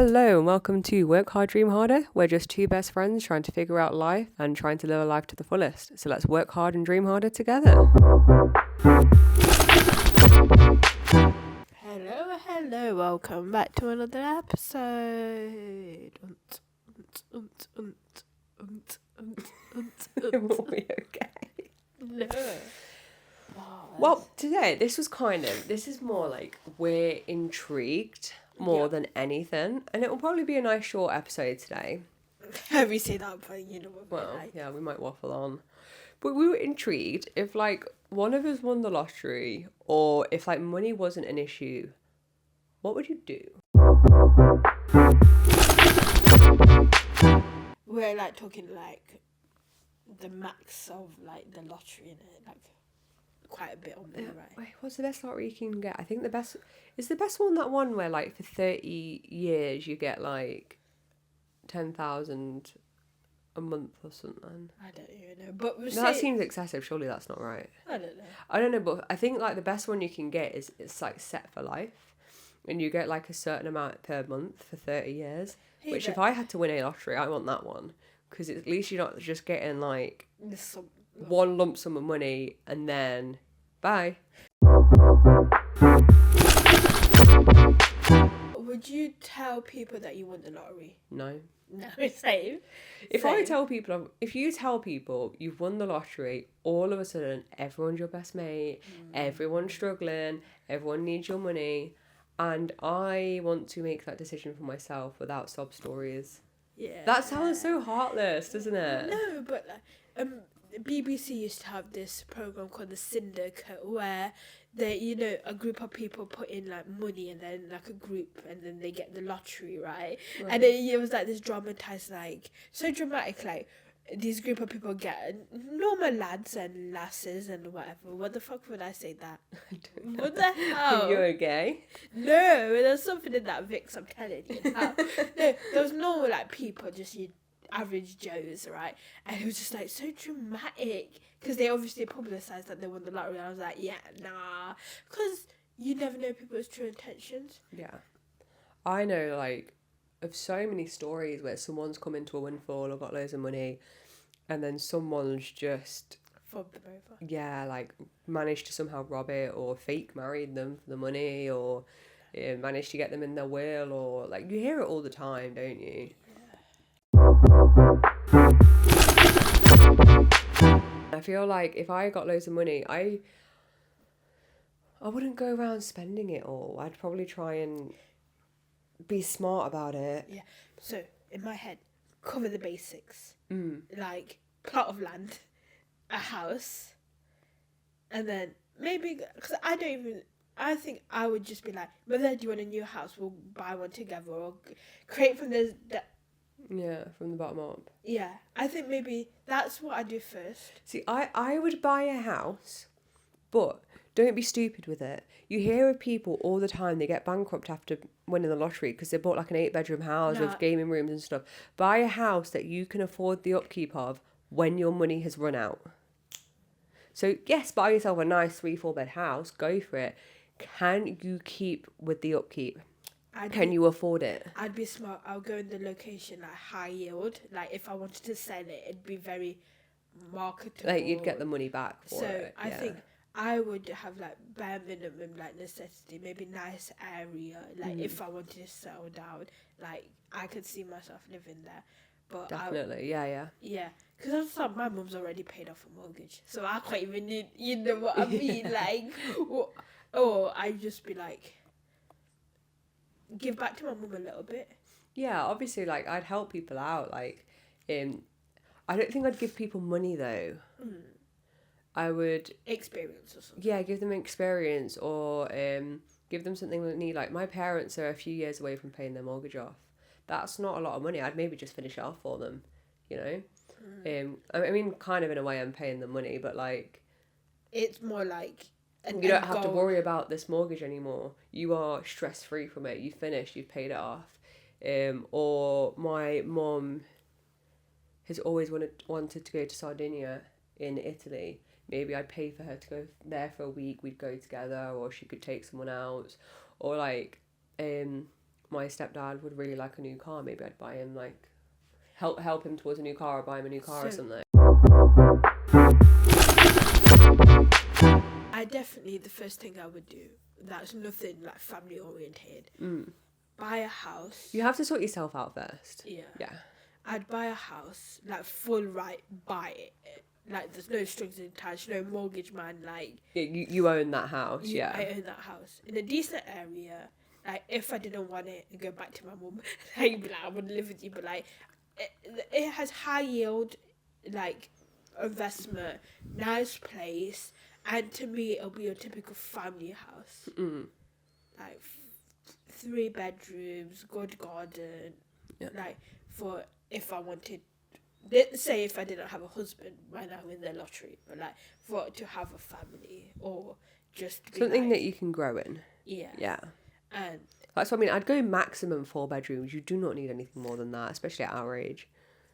Hello and welcome to Work Hard, Dream Harder. We're just two best friends trying to figure out life and trying to live a life to the fullest. So let's work hard and dream harder together. Hello, welcome back to another episode. Are we okay? No. Well, today, this is more like we're intrigued more than anything. And it will probably be a nice short episode today. Have you say that, but you know what Well, like. yeah, we might waffle on. But we were intrigued if, like, one of us won the lottery or if, like, money wasn't an issue, what would you do? We're like talking like the max of like the lottery in it, like quite a bit on there, right? Wait, what's the best lottery you can get? I think the best one that one where, like, for 30 years you get like 10,000 a month or something. I don't even know, but That seems excessive. Surely that's not right. I don't know, but I think like the best one you can get is it's like set for life, and you get like a certain amount per month for 30 years. Which if I had to win a lottery, I want that one, because at least you're not just getting like one lump sum of money and then bye. Would you tell people that you won the lottery? No. No, same. If you tell people you've won the lottery, all of a sudden everyone's your best mate, everyone's struggling, everyone needs your money, and I want to make that decision for myself without sob stories. Yeah. That sounds so heartless, doesn't it? No, but BBC used to have this program called The Syndicate, where they, a group of people put in like money, and then like a group, and then they get the lottery, right? And then it was like this dramatized, like so dramatic, like these group of people get normal lads and lasses and whatever. What the fuck would I say that? I don't know. What the hell? You're gay? No, there's something in that Vix, I'm telling you. No, there was no like people, just you average Joes, right? And it was just like so dramatic because they obviously publicised that they won the lottery. And I was like, yeah, nah, because you never know people's true intentions. Yeah. I know, like, of so many stories where someone's come into a windfall or got loads of money, and then someone's just Fobbed them over. Yeah, like managed to somehow rob it or fake married them for the money or managed to get them in their will, or like you hear it all the time, don't you? I feel like if I got loads of money, I wouldn't go around spending it all. I'd probably try and be smart about it. Yeah. So in my head, cover the basics. Like plot of land, a house, and then maybe because I think I would just be like, whether do you want a new house, we'll buy one together, or create from the Yeah, from the bottom up. Yeah, I think maybe that's what I do first. See, I would buy a house, but don't be stupid with it. You hear of people all the time, they get bankrupt after winning the lottery because they bought like an 8-bedroom house with gaming rooms and stuff. Buy a house that you can afford the upkeep of when your money has run out. So yes, buy yourself a nice 3-4 bed house, go for it. Can you keep with the upkeep? Can you afford it? I'd be smart. I'll go in the location like high yield. Like if I wanted to sell it, it'd be very marketable. Like you'd get the money back for it. So I think I would have like bare minimum like necessity, maybe nice area. Like if I wanted to settle down, like I could see myself living there. But definitely, yeah. Yeah, because I thought my mum's already paid off a mortgage, so I can't even need. You know what I mean? Like, or I'd just be like, give back to my mum a little bit. Yeah, obviously, like I'd help people out. Like, I don't think I'd give people money though. I would experience or something. Yeah, give them experience or give them something they need. Like my parents are a few years away from paying their mortgage off. That's not a lot of money. I'd maybe just finish it off for them, you know. I mean, kind of in a way, I'm paying them money, but like, it's more like you don't have to worry about this mortgage anymore. You are stress free from it. You finished. You've paid it off. Or my mum has always wanted to go to Sardinia in Italy. Maybe I'd pay for her to go there for a week. We'd go together, or she could take someone else, or like my stepdad would really like a new car, maybe I'd buy him like help him towards a new car or buy him a new car or something. The first thing I would do, that's nothing like family oriented. Buy a house. You have to sort yourself out first. Yeah. I'd buy a house, like full right, buy it. Like there's no strings attached, no mortgage man. Like you own that house. I own that house in a decent area. Like if I didn't want it, and go back to my mum. Like I wouldn't live with you, but like it has high yield, like investment, nice place, and to me it'll be a typical family house. Like 3 bedrooms, good garden. Like for if I wanted. Let's say if I didn't have a husband right now in the lottery, but like for to have a family or just something that you can grow in. Yeah. And that's what I mean. I'd go maximum 4 bedrooms. You do not need anything more than that, especially at our age.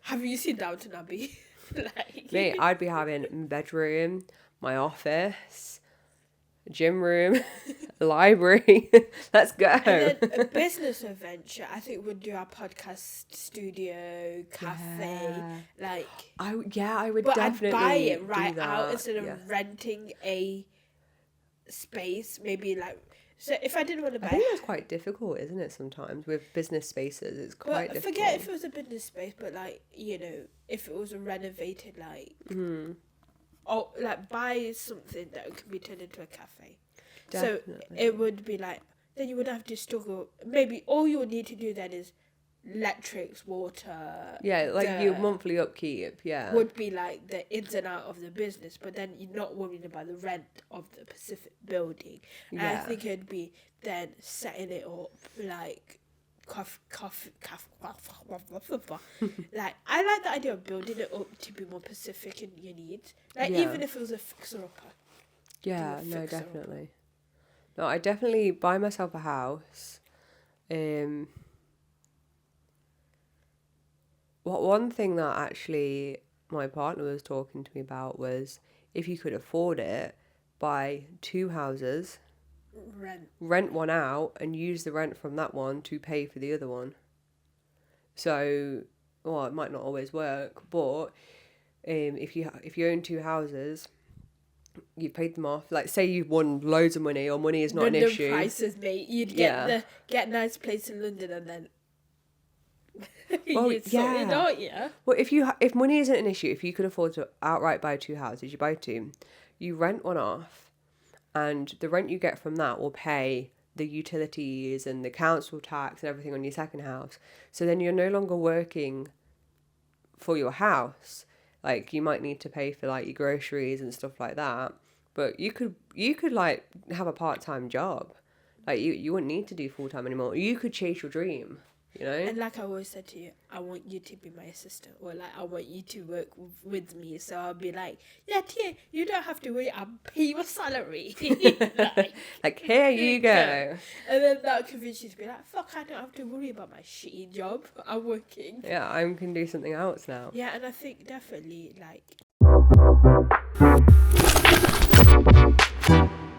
Have you seen Downton Abbey? Mate, I'd be having bedroom, my office, gym room, library. Let's go. And then a business adventure. I think we'd do our podcast studio, cafe, like. I would but definitely. I'd buy it right out out instead of renting a space. Maybe like. So if I didn't want to buy, I think that's quite difficult, isn't it? Sometimes with business spaces, it's quite difficult. Forget if it was a business space, but like if it was a renovated like. Or like buy something that can be turned into a cafe. Definitely. So it would be like, then you would have to struggle. Maybe all you would need to do then is electrics, water. Yeah, like your monthly upkeep, would be like the ins and out of the business, but then you're not worried about the rent of the specific building. And I think it'd be then setting it up like like I like the idea of building it up to be more specific in your needs. Like even if it was a fixer-upper. Yeah, no, definitely. No, I definitely buy myself a house. One thing that actually my partner was talking to me about was if you could afford it, buy 2 houses, rent one out, and use the rent from that one to pay for the other one. So, well, it might not always work, but if you own 2 houses, you paid them off. Like, say you won loads of money, or money is not London an issue. Prices, mate. You'd get a nice place in London, and then well, you'd sort it out, yeah. Well, if money isn't an issue, if you could afford to outright buy 2 houses, you buy 2, you rent one off, and the rent you get from that will pay the utilities and the council tax and everything on your second house. So then you're no longer working for your house. Like, you might need to pay for like your groceries and stuff like that, but you could like have a part-time job. Like you wouldn't need to do full-time anymore. You could chase your dream, you know? And like I always said to you, I want you to be my assistant, or like I want you to work with me. So I'll be like, yeah, Tia, you don't have to worry, I'll pay your salary. like here you go. And then that convinces you to be like, fuck, I don't have to worry about my shitty job. I'm working. Yeah, I can do something else now. Yeah, and I think definitely like.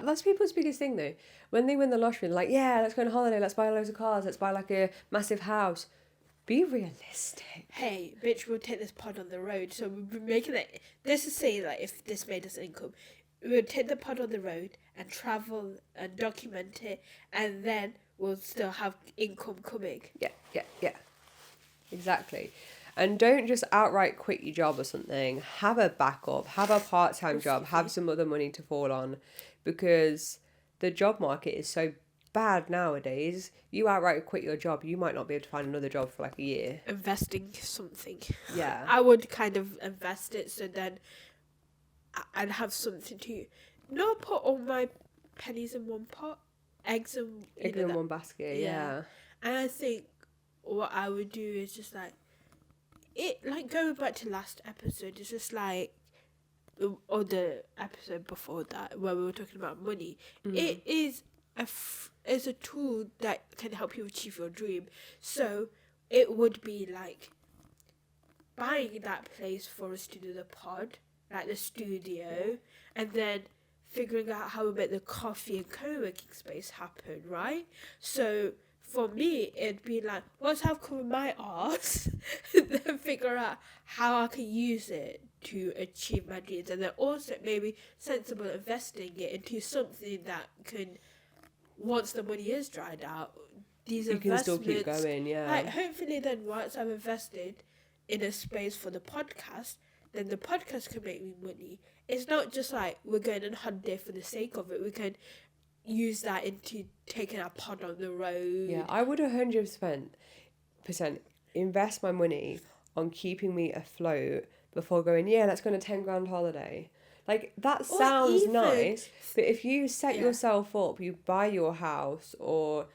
That's people's biggest thing though. When they win the lottery, they're like, yeah, let's go on holiday, let's buy loads of cars, let's buy like a massive house. Be realistic. Hey, bitch, we'll take this pod on the road. So we're making it. This is saying like if this made us income, we would take the pod on the road and travel and document it, and then we'll still have income coming. Yeah. Exactly. And don't just outright quit your job or something. Have a backup, have a part-time job, have some other money to fall on, because the job market is so bad nowadays. You outright quit your job, you might not be able to find another job for like a year. Investing something. Yeah. I would kind of invest it so then I'd have something to not put all my pennies in one pot, eggs in one basket, yeah. And I think what I would do is just like going back to last episode, it's just like or the episode before that where we were talking about money. It is is a tool that can help you achieve your dream. So it would be like buying that place for us to do the pod, like the studio, and then figuring out how we make the coffee and co-working space happen, right? So for me, it'd be like, once I've covered my arse, then figure out how I can use it to achieve my dreams. And then also maybe sensible investing it into something that can, once the money is dried out, these You can still investments, keep going, yeah. like, hopefully then once I've invested in a space for the podcast, then the podcast can make me money. It's not just like we're going on holiday for the sake of it. We can use that into taking our pod on the road. Yeah, I would 100% invest my money on keeping me afloat before going, yeah, let's go on a 10 grand holiday. Like, that sounds nice, but if you set yourself up, you buy your house or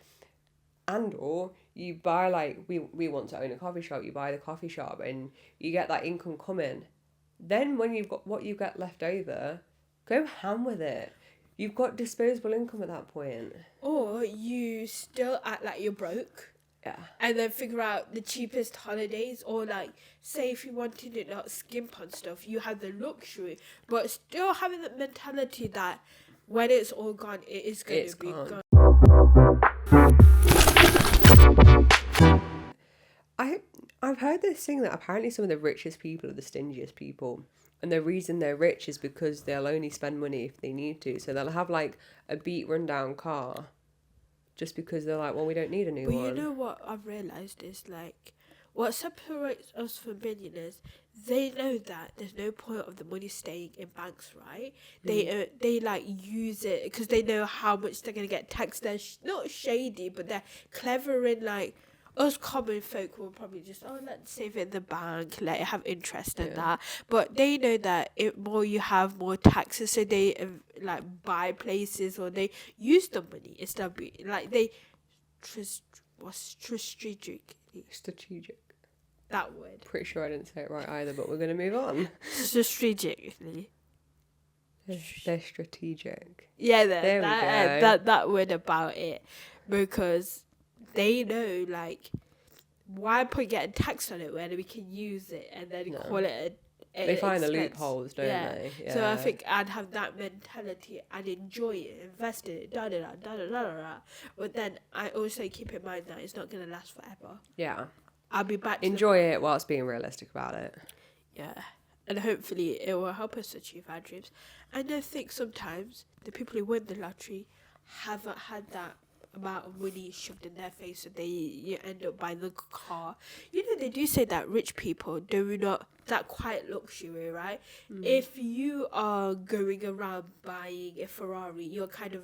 you buy, like, we want to own a coffee shop, you buy the coffee shop and you get that income coming. Then when you've got what you get left over, go ham with it. You've got disposable income at that point. Or you still act like you're broke. Yeah. And then figure out the cheapest holidays, or like, say if you wanted to not skimp on stuff, you have the luxury, but still having the mentality that when it's all gone, it is going to be gone. I've heard this thing that apparently some of the richest people are the stingiest people. And the reason they're rich is because they'll only spend money if they need to. So they'll have like a beat rundown car just because they're like, well, we don't need a new one. But you know what I've realised is, like, what separates us from millionaires, they know that there's no point of the money staying in banks, right? They like use it because they know how much they're going to get taxed. They're not shady, but they're clever in, like, us common folk will probably just, let's save it in the bank, let it have interest and that. But they know that more you have, more taxes, so they like buy places or they use the money instead of like they strategic. That word. Pretty sure I didn't say it right either, but we're going to move on. Strategically. They're strategic. Yeah, there we go. That word about it, because they know, like, why put getting taxed on it when we can use it and then call it they find the loopholes, don't they? Yeah. So I think I'd have that mentality and enjoy it, invest in it, da. But then I also keep in mind that it's not going to last forever. Yeah. I'll be back to enjoy it whilst being realistic about it. Yeah. And hopefully it will help us achieve our dreams. And I think sometimes the people who win the lottery haven't had that amount of money shoved in their face, so you end up buying the car. You know, they do say that rich people do not that quiet luxury, right? If you are going around buying a Ferrari, you're kind of,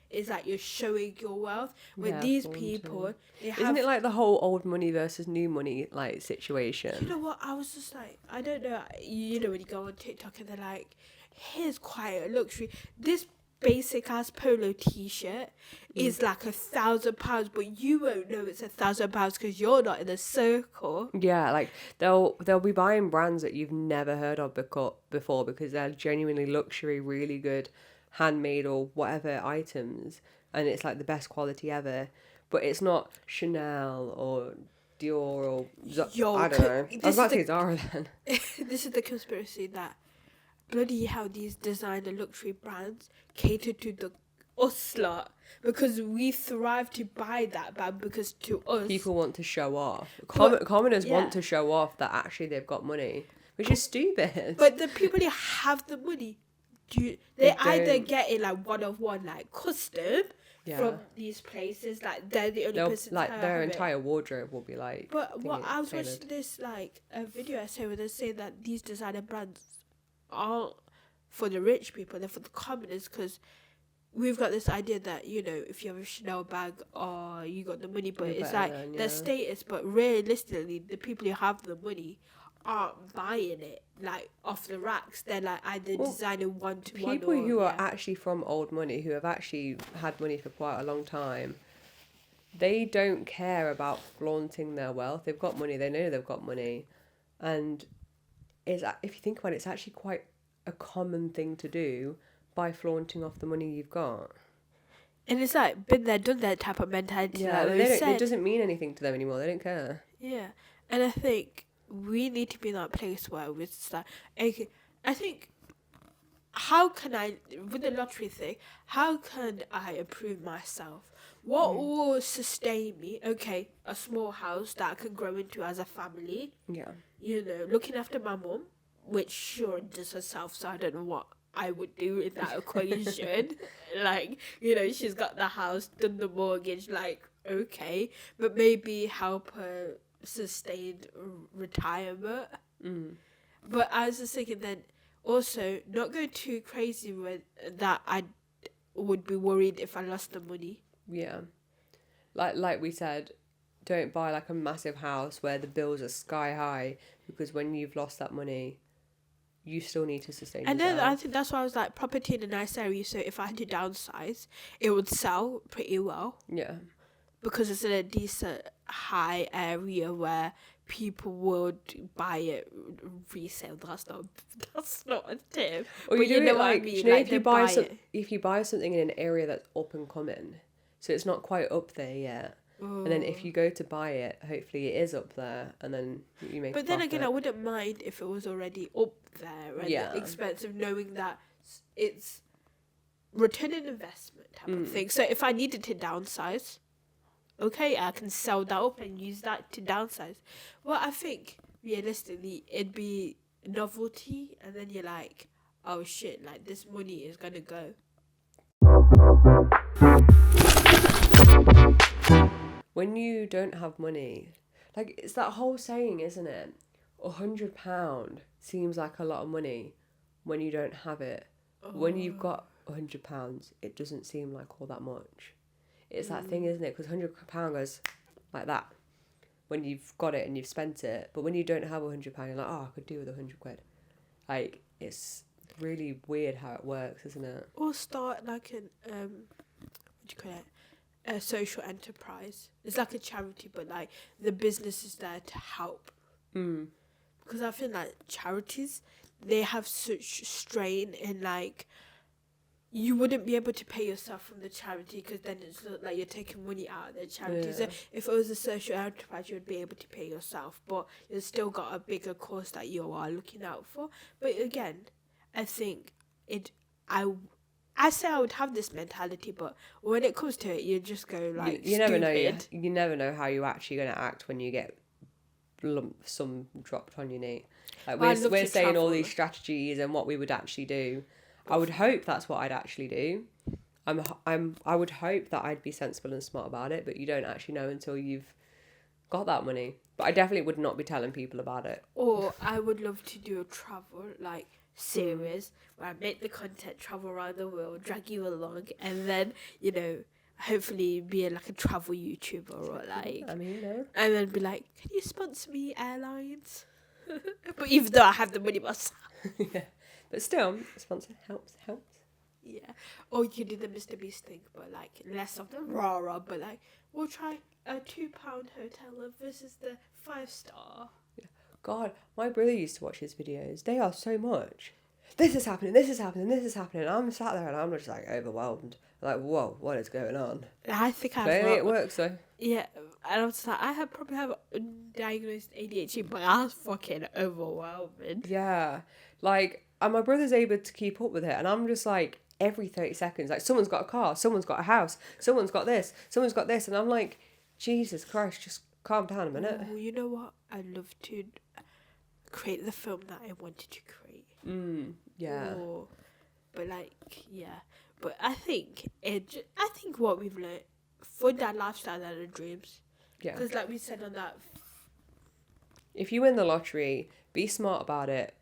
it's like you're showing your wealth. With these people, isn't it like the whole old money versus new money like situation? You know what? I was just like, I don't know. You know when you go on TikTok and they're like, here's quiet luxury. This basic ass polo t-shirt is like £1,000, but you won't know it's £1,000 because you're not in a circle. Yeah, like they'll be buying brands that you've never heard of before because they're genuinely luxury, really good handmade or whatever items, and it's like the best quality ever, but it's not Chanel or Dior or I don't know. I was about to say Zara then. This is the conspiracy that bloody how these designer luxury brands cater to the us lot, because we thrive to buy that bag, because to us people want to show off. Commoners want to show off that actually they've got money, which is stupid. But the people who have the money, they either get it like one of one, like custom from these places, like they're the only person. Like their entire wardrobe will be like. But what I was watching this like a video essay where they say that these designer brands aren't for the rich people, they're for the commoners, because we've got this idea that, you know, if you have a Chanel bag or you got the money, but it's like their status, but realistically the people who have the money aren't buying it like off the racks. They're like either designing one-to-one people who are actually from old money, who have actually had money for quite a long time, they don't care about flaunting their wealth. They've got money, they know they've got money, and if you think about it, it's actually quite a common thing to do by flaunting off the money you've got. And it's like been there, done that type of mentality. Yeah, like it doesn't mean anything to them anymore. They don't care. Yeah, and I think we need to be in that place where we're just like, okay, I think, how can I, with the lottery thing, how can I improve myself? What will sustain me? Okay, a small house that I can grow into as a family. Yeah. You know, looking after my mum, which sure does herself, so I don't know what I would do in that equation. Like, you know, she's got the house, done the mortgage, like, okay, but maybe help her sustain retirement. But I was just thinking then, also, not go too crazy with that. I would be worried if I lost the money. Yeah. Like we said, don't buy like a massive house where the bills are sky high, because when you've lost that money, you still need to sustain And yourself. then I think that's why I was like, property in a nice area, so if I had to downsize, it would sell pretty well. Yeah. Because it's in a decent high area where people would buy it resale. That's not a tip. Or but you do know it what I like, mean? you know, Like, if you buy something in an area that's up and coming, so it's not quite up there yet. And then if you go to buy it, hopefully it is up there, and then you make. But then again, I wouldn't mind if it was already up there and expensive, knowing that it's return on investment type of thing. So if I needed to downsize, okay, I can sell that up and use that to downsize. Well, I think realistically, it'd be novelty, and then you're like, oh shit, like this money is gonna go. When you don't have money, like, it's that whole saying, isn't it? £100 seems like a lot of money when you don't have it. When you've got £100, it doesn't seem like all that much. It's that thing, isn't it? Because £100 goes like that when you've got it and you've spent it. But when you don't have £100, you're like, oh, I could do with £100. Like, it's really weird how it works, isn't it? Or start like an what do you call it? A social enterprise. It's like a charity, but like the business is there to help. Because I feel like charities, they have such strain in like, you wouldn't be able to pay yourself from the charity because then it's like you're taking money out of the charity. Yeah. So if it was a social enterprise, you would be able to pay yourself, but you've still got a bigger cause that you are looking out for. But again, I think I say I would have this mentality, but when it comes to it, you just go like, you never know. You never know how you're actually going to act when you get lump sum dropped on your knee. Like, we're saying all these strategies and what we would actually do. I would hope that's what I'd actually do. I would hope that I'd be sensible and smart about it, but you don't actually know until you've got that money. But I definitely would not be telling people about it. Or I would love to do a travel like series where I make the content, travel around the world, drag you along, and then, you know, hopefully be like a travel YouTuber or like, I mean, you know. and then be like, can you sponsor me, airlines? But even though I have the money myself. Yeah. But still, sponsor helps. Yeah. Or you can do the Mr. Beast thing, but like less of the rah-rah, but like, we'll try a £2 hotel versus the 5-star. Yeah. God, my brother used to watch his videos. They are so much. This is happening, this is happening, this is happening. I'm sat there and I'm just like overwhelmed. Like, whoa, what is going on? I think Clearly it works though. Yeah, and I was like, I probably have diagnosed ADHD, but I was fucking overwhelmed. Yeah. Like, and my brother's able to keep up with it, and I'm just like, every 30 seconds, like, someone's got a car, someone's got a house, someone's got this, and I'm like, Jesus Christ, just calm down a minute. Oh, you know what? I'd love to create the film that I wanted to create. Yeah. Oh, but like, yeah. But I think what we've learned, fund our lifestyle and our dreams. Yeah. Because like we said on that. If you win the lottery, be smart about it,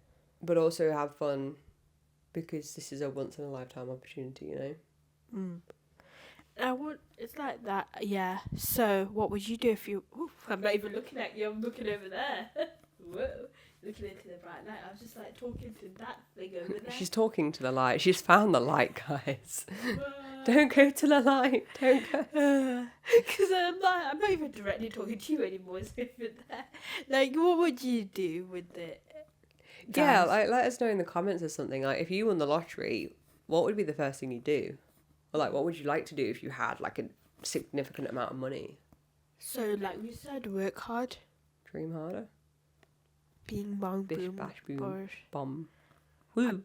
but also have fun, because this is a once in a lifetime opportunity, you know? It's like that, yeah. So what would you do if you? Oof, I'm not even looking at you. I'm looking over there. Whoa, looking into the bright light. I was just like talking to that thing over there. She's talking to the light. She's found the light, guys. Don't go to the light. Don't go. Because I'm not even directly talking to you anymore. It's over there. Like, what would you do with it? Yeah, like, let us know in the comments or something. Like, if you won the lottery, what would be the first thing you do? Or like, what would you like to do if you had like a significant amount of money? So, like we said, work hard. Dream harder. Bing bong Bish boom. bash boom. Or... Bomb. Woo.